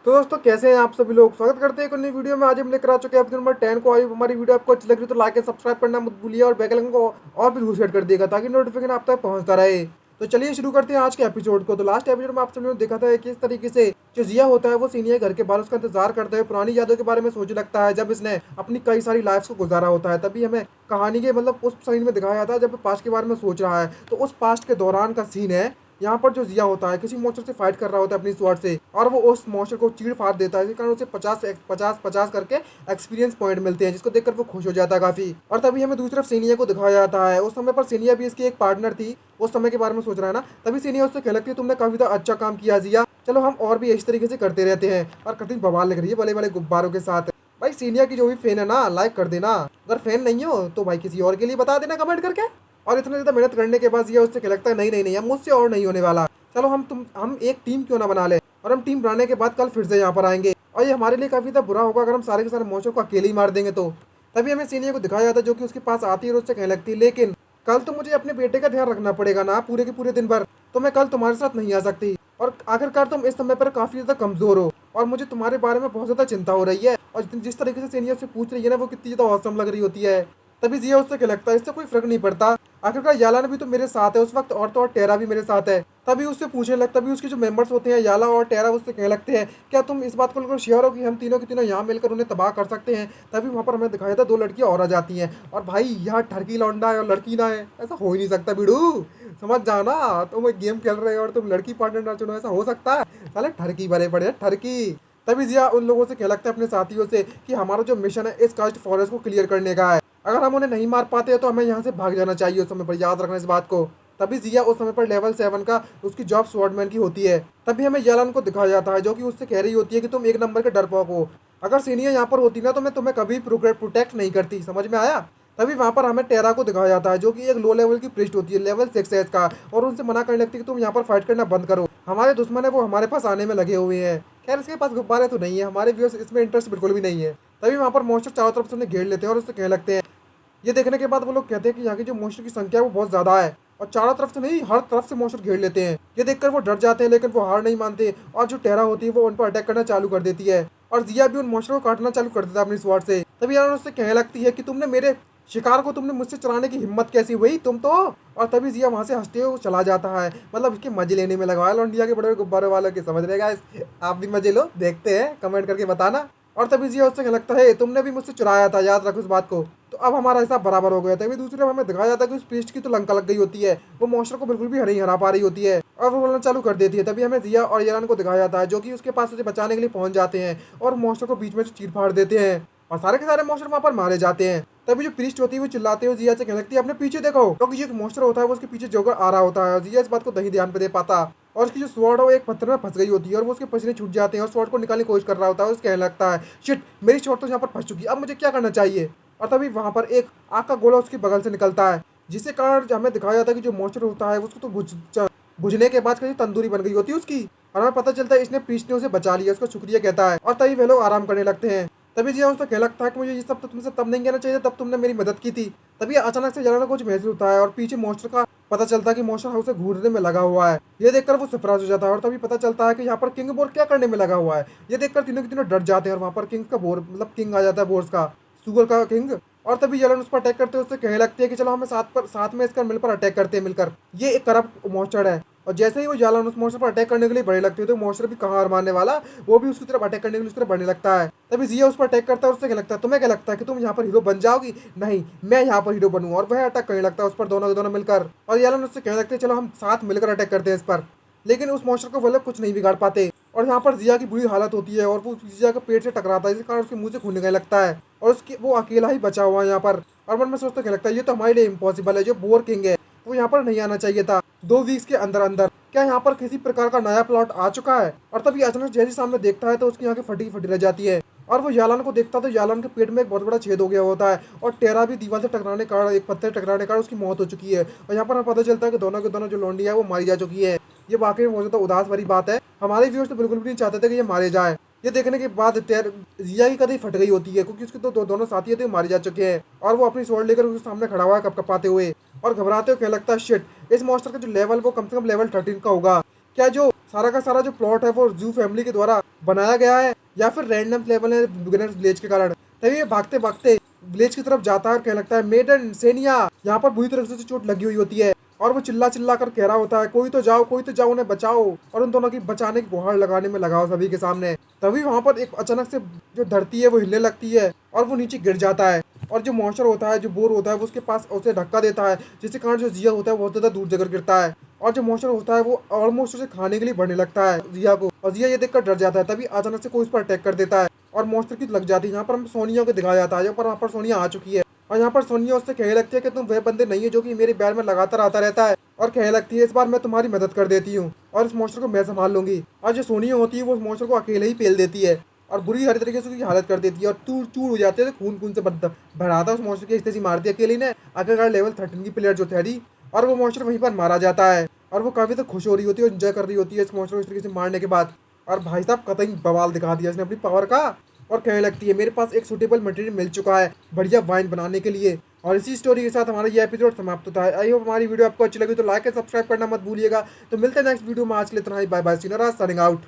तो दोस्तों कैसे हैं आप सभी लोग। स्वागत करते हैं एक नई वीडियो में। आज हम लेकर आ चुके हैं एपिसोड नंबर 10 को। आई हमारी वीडियो आपको अच्छी लग रही तो लाइक एंड सब्सक्राइब करना मत भूलिए और बेल आइकन को और भी सेट कर दिएगा ताकि नोटिफिकेशन आप तक पहुंचता रहे। तो चलिए शुरू करते हैं आज के एपिसोड को। तो लास्ट एपिसोड में आप सभी ने देखा था कि किस तरीके से जो जिया होता है वो सीनियर घर के बाहर उसका इंतजार करते हुए पुरानी यादों के बारे में सोचने लगता है। जब इसने अपनी कई सारी लाइफ्स को गुजारा होता है तभी हमें कहानी के उस सीन में दिखाया जाता है जब पास्ट के बारे में सोच रहा है। तो उस पास्ट के दौरान का सीन है। यहाँ पर जो जिया होता है किसी मॉन्स्टर से फाइट कर रहा होता है अपनी स्वॉर्ड से और वो उस मॉन्स्टर को चीड़ फाड़ देता है। इस कारण उसे 50 करके एक्सपीरियंस पॉइंट मिलते हैं जिसको देखकर वो खुश हो जाता है काफी। और तभी हमें दूसरी तरफ सीनिया को दिखाया जाता है। उस समय पर सीनिया भी इसकी एक पार्टनर थी। उस समय के बारे में सोच रहा है ना। तभी सीनिया उससे कहती है तुमने काफी अच्छा काम किया जिया, चलो हम और भी इस तरीके से करते रहते हैं। और कठिन बवाल लग रही है बड़े बड़े गुब्बारों के साथ। भाई सीनिया की जो भी फैन है ना लाइक कर देना। अगर फैन नहीं हो तो भाई किसी और के लिए बता देना कमेंट करके। और इतना ज़्यादा मेहनत करने के बाद ये उससे क्या लगता है नहीं नहीं नहीं अब मुझसे और नहीं होने वाला। चलो हम एक टीम क्यों ना बना ले। और हम टीम बनाने के बाद कल फिर से यहाँ पर आएंगे। और ये हमारे लिए काफ़ी ज़्यादा बुरा होगा अगर हम सारे के सारे मौसों को अकेले ही मार देंगे तो। तभी हमें सीनियर को दिखाया जाता है जो कि उसके पास आती है और उससे कहने लगती है लेकिन कल तो मुझे अपने बेटे का ध्यान रखना पड़ेगा ना पूरे के पूरे दिन भर। तो मैं कल तुम्हारे साथ नहीं आ सकती। और आखिरकार तुम इस समय पर काफ़ी ज़्यादा कमज़ोर हो और मुझे तुम्हारे बारे में बहुत ज़्यादा चिंता हो रही है। और जिस तरीके से सीनियर से पूछ रही है ना वो कितनी ज़्यादा औसम लग रही होती है। तभी जिया उससे क्या लगता है इससे कोई फर्क नहीं पड़ता। आखिरकार यालान भी तो मेरे साथ है उस वक्त और तो और टेरा भी मेरे साथ है। तभी उससे पूछने लगता तभी उसके जो मेंबर्स होते हैं याला और टेरा उससे कहने लगते हैं क्या तुम इस बात को लेकर श्योर हो कि हम तीनों की तीनों यहाँ मिलकर उन्हें तबाह कर सकते हैं। तभी वहाँ पर हमें दिखाया था दो लड़कियाँ और आ जाती हैं। और भाई यहाँ ठरकी लौंडा है और लड़की ना है ऐसा हो ही नहीं सकता बिड़ू। समझ जाओ ना तुम एक गेम खेल रहे हो और तुम लड़की पार्टनर ना चुनो ऐसा हो सकता है। साले ठरकी भरे पड़े ठरकी। तभी जिया उन लोगों से कह लगता है अपने साथियों से कि हमारा जो मिशन है इस कास्ट फॉरेस्ट को क्लियर करने का है। अगर हम उन्हें नहीं मार पाते हैं तो हमें यहाँ से भाग जाना चाहिए उस समय पर। याद रखना इस बात को। तभी जिया उस समय पर लेवल 7 का उसकी जॉब स्वॉर्डमैन की होती है। तभी हमें यालन को दिखाया जाता है जो कि उससे कह रही होती है कि तुम एक नंबर के डरपोक हो। अगर सीनियर यहाँ पर होती ना तो मैं तुम्हें कभी प्रोटेक्ट नहीं करती। समझ में आया। तभी वहाँ पर हमें टेरा को दिखाया जाता है जो कि एक लो लेवल की प्रिस्ट होती है लेवल 6 का। और उनसे मना करने लगती है कि तुम यहाँ पर फाइट करना बंद करो। हमारे दुश्मन है वो हमारे पास आने में लगे हुए हैं। खैर इसके पास गुब्बारे तो नहीं है हमारे व्यूअर्स इसमें इंटरेस्ट बिल्कुल भी नहीं है। तभी वहाँ पर मॉन्स्टर चारों तरफ से उन्हें घेर लेते हैं और उससे कहने लगते हैं। ये देखने के बाद वो लोग कहते हैं कि यहाँ की जो मॉन्स्टर की संख्या है वो बहुत ज्यादा है और चारों तरफ से नहीं हर तरफ से मॉन्स्टर घेर लेते हैं। ये देखकर वो डर जाते हैं लेकिन वो हार नहीं मानते और जो टेरा होती है वो उन पर अटैक करना चालू कर देती है। और जिया भी उन मॉन्स्टर को काटना चालू कर देता है अपनी स्वॉर्ड से। तभी यार उससे कहने लगती है कि तुमने मेरे शिकार को तुमने मुझसे चुराने की हिम्मत कैसी हुई तुम तो। और तभी जिया वहां से हंसते हुए चला जाता है। मतलब इसके मजे लेने में लगा है लौंडिया के बड़े बड़े गुब्बारे वालों के। समझ रहेगा आप भी मजे लो देखते हैं कमेंट करके बताना। और तभी जिया उससे लगता है तुमने भी मुझसे चुराया था याद रखो इस बात को। तो अब हमारा हिसाब बराबर हो गया था। तभी दूसरे हमें दिखाया जाता है कि उस प्रीस्ट की तो लंका लग गई होती है। वो मॉन्स्टर को बिल्कुल भी नहीं हरा पा रही होती है और वो बोलना चालू कर देती है। तभी हमें जिया और यारन को दिखाया जाता है जो कि उसके पास उसे बचाने के लिए पहुंच जाते हैं और मॉन्स्टर को बीच में से चीर फाड़ देते हैं और सारे के सारे मॉन्स्टर वहां पर मारे जाते हैं। तभी जो प्रीस्ट होती है वो चिल्लाते हुए जिया से कहने लगती है अपने पीछे देखो क्योंकि जो मॉन्स्टर होता है वो उसके पीछे जोकर आ रहा होता है। जिया इस बात को नहीं ध्यान पे दे पाता और उसकी जो स्वॉर्ड है वो एक पत्थर में फंस गई होती है और वो उसके पसीने छूट जाते हैं और स्वॉर्ड को निकालने की कोशिश कर रहा होता है। उसके कहने लगता है शिट मेरी स्वॉर्ड तो यहाँ पर फंस चुकी है अब मुझे क्या करना चाहिए। और तभी वहां पर एक आग का गोला उसके बगल से निकलता है जिसके कारण हमें दिखाया जाता है कि जो मॉन्स्टर होता है उसको तो बुझने के बाद कहीं तंदूरी बन गई होती है उसकी। और हमें पता चलता है इसने प्रीस्ट ने उसे बचा लिया उसका शुक्रिया कहता है और तभी वे लोग आराम करने लगते हैं। तभी जिया उसको कह लगता है कि मुझे ये सब तो तुमसे तब नहीं कहना चाहिए तब तुमने मेरी मदद की थी। तभी अचानक से जलन को कुछ महसूस होता है और पीछे मॉन्स्टर का पता चलता है कि मॉन्स्टर हाउस से घूरने में लगा हुआ है। ये देखकर वो सरप्राइज हो जाता है और तभी पता चलता है कि यहाँ पर किंग बोर क्या करने में लगा हुआ है। ये देखकर तीनों के तीनों डर जाते हैं और वहाँ पर किंग का बोर मतलब किंग आ जाता है बोर्स का सुगर का किंग। और तभी जलन उस पर अटैक करते हैं उससे कहने लगती है कि चलो हमें साथ में इसका मिलकर अटैक करते हैं मिलकर। ये एक करप्ट मॉन्स्टर है। और जैसे ही वो जालन उस मॉन्स्टर पर अटैक करने के लिए बढ़ने लगती है तो मॉन्स्टर भी कहाँ हार मानने वाला वो भी उसकी तरफ अटैक करने के लिए उस तरफ बढ़ने लगता है। तभी जिया उस पर अटैक करता है और उससे क्या लगता है तुम्हें क्या लगता है कि तुम यहाँ पर हीरो बन जाओगी। नहीं मैं यहाँ पर हीरो बनूँ और वह अटैक करने लगता है उस पर दोनों के दोनों मिलकर। और जालन उससे कहने लगते हैं चलो हम साथ मिलकर अटैक करते हैं इस पर। लेकिन उस मॉन्स्टर को वो लोग कुछ नहीं बिगाड़ पाते और यहाँ पर जिया की बुरी हालत होती है और वो जिया के पेट से टकराता है जिस कारण उसके मुंह से खून निकलने लगता है और उसके वो अकेला ही बचा हुआ है यहाँ पर। और मन में सोचते क्या लगता है ये तो हमारे लिए इम्पॉसिबल है। जो बोर किंग है वो यहाँ पर नहीं आना चाहिए था 2 वीक्स के अंदर अंदर। क्या यहाँ पर किसी प्रकार का नया प्लॉट आ चुका है। और तभी अचानक जैसे सामने देखता है तो उसकी आंखें फटी फटी रह जाती है और वो यालन को देखता तो यालन के पेट में एक बहुत बड़ा छेद हो गया होता है और टेरा भी दीवार से टकराने का एक पत्थर टकराने का उसकी मौत हो चुकी है। और यहाँ पर हमें पता चलता है कि दोनों के दोनों जो लौंडी है वो मारी जा चुकी है। ये वाकई में बहुत ज़्यादा उदास भरी बात है। हमारे व्यूअर्स तो बिल्कुल भी नहीं चाहते थे कि ये मारे जाए। ये देखने के बाद जिया की कदी फट गई होती है क्योंकि उसके दोनों साथी थे मारे जा चुके हैं और वो अपनी स्वॉर्ड लेकर उसके सामने खड़ा हुआ है कपकपाते हुए और घबराते हुए क्या लगता है शिट इस मॉन्स्टर का जो लेवल वो कम से कम लेवल 13 का होगा। क्या जो सारा का सारा जो प्लॉट है वो जू फैमिली के द्वारा बनाया गया है या फिर रैंडम लेवल है बिगिनर्स विलेज के कारण। तभी ये भागते भागते विलेज की तरफ जाता है और कहने लगता है मेडन सेनिया। यहाँ पर बुरी तरह से चोट लगी हुई होती है और वो चिल्ला चिल्ला कर कह रहा होता है कोई तो जाओ, कोई तो जाओ, उन्हें बचाओ। और उन दोनों की बचाने की गुहार लगाने में लगाओ सभी के सामने। तभी वहां पर एक अचानक से जो धरती है वो हिलने लगती है और वो नीचे गिर जाता है। और जो मॉन्स्टर होता है, जो बोर होता है, वो उसके पास उसे धक्का देता है, जिसके कारण जो जिया होता है बहुत ज्यादा दूर जगह गिरता है। और जो मॉन्स्टर होता है वो ऑलमोस्ट उसे खाने के लिए बढ़ने लगता है जिया को। और जिया ये देखकर डर जाता है। तभी अचानक से कोई उस पर अटैक कर देता है और मॉन्स्टर की लग जाती है। यहाँ पर हम सोनिया को दिखाया जाता है। यहाँ पर वहाँ पर सोनिया आ चुकी है और यहाँ पर सोनिया उससे कहने लगती है कि तुम वह बंदे नहीं है जो कि मेरे बैर में लगातार आता रहता है। और कहने लगती है इस बार मैं तुम्हारी मदद कर देती हूँ और इस मॉन्स्टर को मैं संभाल लूंगी। और जो सोनिया होती है वो उस मॉन्स्टर को अकेले ही पेल देती है और बुरी हर तरीके से उसकी हालत कर देती है और चूर चूर हो जाती है। तो खून खून से भराता है उस मॉन्स्टर की इस तरह मार दी अकेली ने। आखिरकार लेवल 13 की प्लेयर जो थी और वो मॉन्स्टर वहीं पर मारा जाता है और वो काफी तो खुश हो रही होती है और एंजॉय कर रही होती है इस मॉन्स्टर को इस तरीके से मारने के बाद। और भाई साहब कतई बवाल दिखा दिया इसने अपनी पावर का। और कहने लगती है मेरे पास एक सुटेबल मटेरियल मिल चुका है बढ़िया वाइन बनाने के लिए। और इसी स्टोरी के साथ हमारा ये एपिसोड समाप्त होता है। आई होप हमारी वीडियो आपको अच्छी लगी तो लाइक एंड सब्सक्राइब करना मत भूलिएगा। तो मिलते हैं नेक्स्ट वीडियो में। आज के लिए इतना ही। Bye bye. Senora signing out.